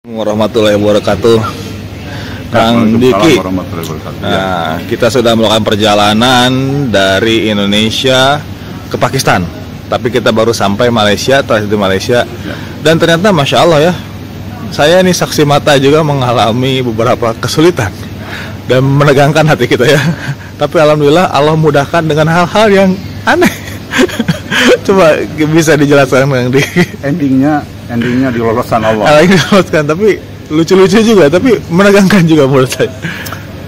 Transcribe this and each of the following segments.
Warahmatullahi wabarakatuh. Kang Diki, nah, kita sudah melakukan perjalanan dari Indonesia ke Pakistan, tapi kita baru sampai Malaysia, transit di Malaysia, dan ternyata Masya Allah ya, saya ini saksi mata juga mengalami beberapa kesulitan dan menegangkan hati kita ya. Tapi Alhamdulillah Allah mudahkan dengan hal-hal yang aneh. Coba bisa dijelaskan Kang Diki. Endingnya diloloskan Allah. Diloloskan, tapi lucu-lucu juga, tapi menegangkan juga menurut saya.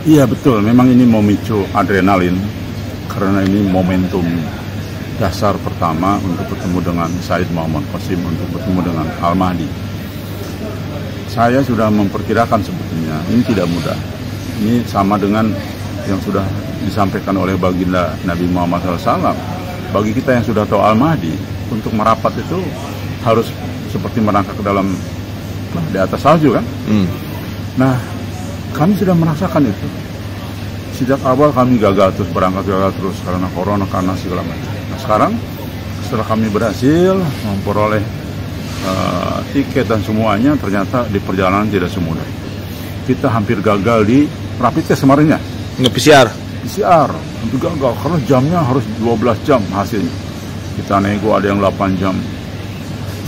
Iya betul, memang ini memicu adrenalin karena ini momentum dasar pertama untuk bertemu dengan Said Muhammad Qasim, untuk bertemu dengan Al-Mahdi. Saya sudah memperkirakan sebetulnya ini tidak mudah. Ini sama dengan yang sudah disampaikan oleh baginda Nabi Muhammad SAW. Bagi kita yang sudah tahu Al-Mahdi, untuk merapat itu harus seperti merangkak ke dalam di atas salju kan. Nah, kami sudah merasakan itu. Sejak awal kami gagal terus karena corona, karena segala macam. Nah, sekarang setelah kami berhasil memperoleh tiket dan semuanya, ternyata di perjalanan tidak semudah. Kita hampir gagal di rapid test kemarin ya. PCR hampir gagal karena jamnya harus 12 jam hasilnya. Kita nego ada yang 8 jam.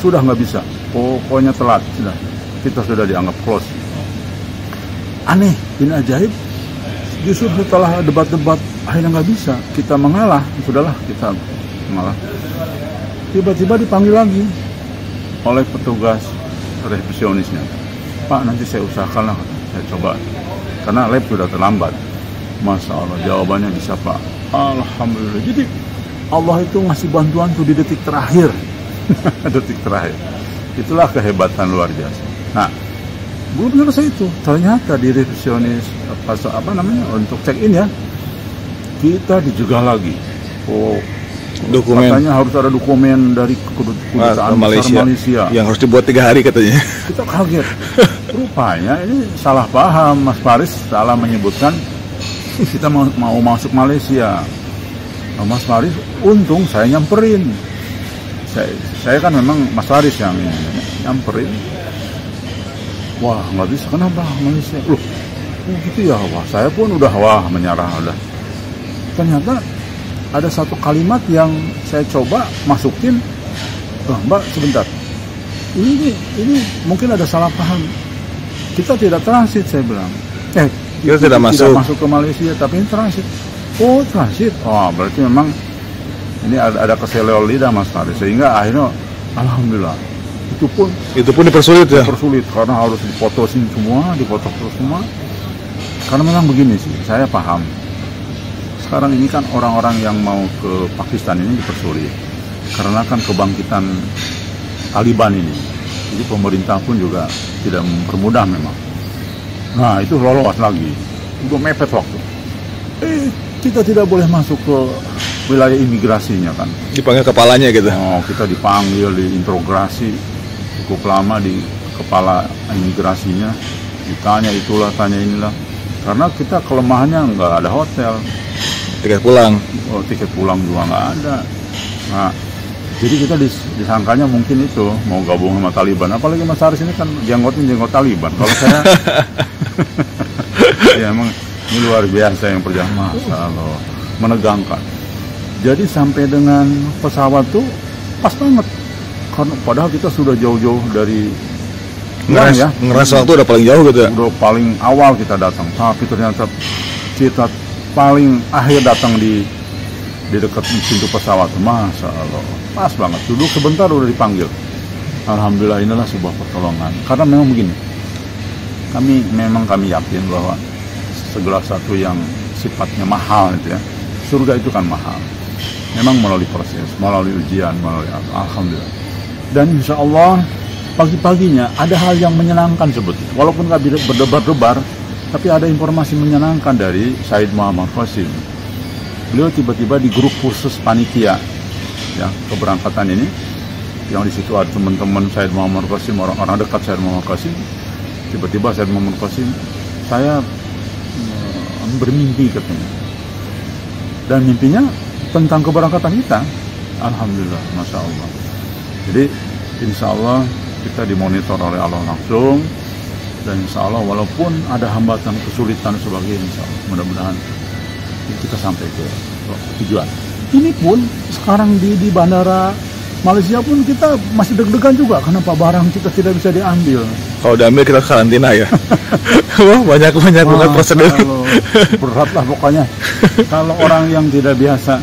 Sudah nggak bisa, pokoknya telat, kita sudah dianggap close. Aneh, ini ajaib. Justru setelah debat-debat akhirnya nggak bisa, kita mengalah, sudahlah kita mengalah. Tiba-tiba dipanggil lagi oleh petugas resepsionisnya. Pak, nanti saya usahakan lah, saya coba, karena lab sudah terlambat. Masya Allah, jawabannya bisa Pak. Alhamdulillah. Jadi Allah itu ngasih bantuan tuh di detik terakhir. Detik terakhir. Itulah kehebatan luar biasa. Nah, belum selesai itu. Ternyata di resepsionis untuk check in ya, kita dijegah lagi. Dokumen. Katanya harus ada dokumen dari kedutaan Malaysia yang harus dibuat 3 hari katanya. Kita kaget. Rupanya ini salah paham, Mas Faris salah menyebutkan kita mau masuk Malaysia. Mas Faris, untung saya nyamperin. Saya kan memang Mas Faris yang nyamperin. Wah, nggak bisa, kenapa Malaysia? Loh, gitu ya. Wah, saya pun udah menyerah udah. Ternyata ada satu kalimat yang saya coba masukin. Mbak, sebentar. Ini mungkin ada salah paham. Kita tidak transit, saya bilang. Kita tidak masuk ke Malaysia, tapi ini transit. Oh, transit. Oh, berarti memang ini ada keseleo lidah Mas Faris, sehingga akhirnya alhamdulillah itu pun dipersulit ya. Dipersulit karena harus dipoto semua. Karena memang begini sih, saya paham. Sekarang ini kan orang-orang yang mau ke Pakistan ini dipersulit karena kan kebangkitan Taliban ini. Jadi pemerintah pun juga tidak mempermudah memang. Nah, itu lolos lagi. Udah mepet waktu. Kita tidak boleh masuk ke wilayah imigrasinya kan. Dipanggil kepalanya gitu. Oh, kita dipanggil, diinterogasi cukup lama di kepala imigrasinya. Ditanya itulah, tanya inilah. Karena kita kelemahannya nggak ada hotel. Tiket pulang. Oh, tiket pulang juga nggak ada. Nah, jadi kita disangkanya mungkin itu mau gabung sama Taliban. Apalagi Mas Haris ini kan jenggot Taliban. Kalau saya, ya emang ini luar biasa yang perjalanan, Masya Allah, menegangkan. Jadi sampai dengan pesawat tuh pas banget, karena padahal kita sudah jauh-jauh dari ngerasa waktu udah paling jauh gitu ya. Udah paling awal kita datang, tapi ternyata kita paling akhir datang di dekat pintu pesawat. Masya Allah, pas banget. Duduk sebentar udah dipanggil. Alhamdulillah, inilah sebuah pertolongan. Karena memang begini, kami yakin bahwa segala satu yang sifatnya mahal itu ya, surga itu kan mahal. Memang melalui proses, melalui ujian, alhamdulillah. Dan insya Allah pagi-paginya ada hal yang menyenangkan sebetulnya. Walaupun nggak berdebar-debar, tapi ada informasi menyenangkan dari Said Muhammad Qasim. Beliau tiba-tiba di grup khusus panitia ya keberangkatan ini, yang di situ ada teman-teman Said Muhammad Qasim, orang-orang dekat Said Muhammad Qasim. Tiba-tiba Said Muhammad Qasim, saya bermimpi katanya, dan mimpinya tentang keberangkatan kita. Alhamdulillah, Masya Allah. Jadi insya Allah kita dimonitor oleh Allah langsung. Dan insya Allah walaupun ada hambatan, kesulitan sebagainya, insya Allah mudah-mudahan kita sampai ke tujuan. Ini pun sekarang di bandara Malaysia pun kita masih deg-degan juga, kenapa barang kita tidak bisa diambil. Kalau diambil kita karantina ya. Wah, banyak banget prosedur. Berat lah pokoknya. Kalau orang yang tidak biasa,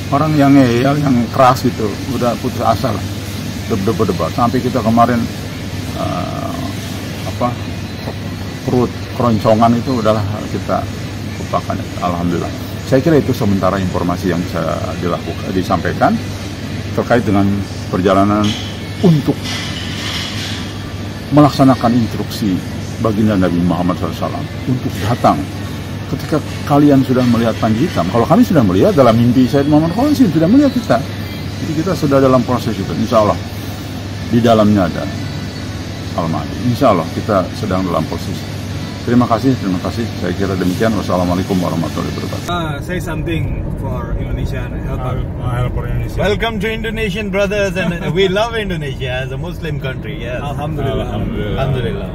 orang yang ngeyel, yang keras gitu, udah putus asa lah, debat sampai kita kemarin perut keroncongan itu udahlah kita lupakan. Alhamdulillah. Saya kira itu sementara informasi yang bisa disampaikan terkait dengan perjalanan untuk melaksanakan instruksi baginda Nabi Muhammad SAW untuk datang. Ketika kalian sudah melihat Panji Hitam, kalau kami sudah melihat dalam mimpi Sayyid Muhammad Qasim sudah melihat kita, jadi kita sudah dalam proses itu. Insya Allah di dalamnya ada Al-Mahdi. Insya Allah kita sedang dalam posisi. Terima kasih. Saya kira demikian. Wassalamualaikum warahmatullahi wabarakatuh. Say something for Indonesia and help for Indonesia. Welcome to Indonesian brothers, and we love Indonesia as a Muslim country. Yes. Alhamdulillah. Alhamdulillah.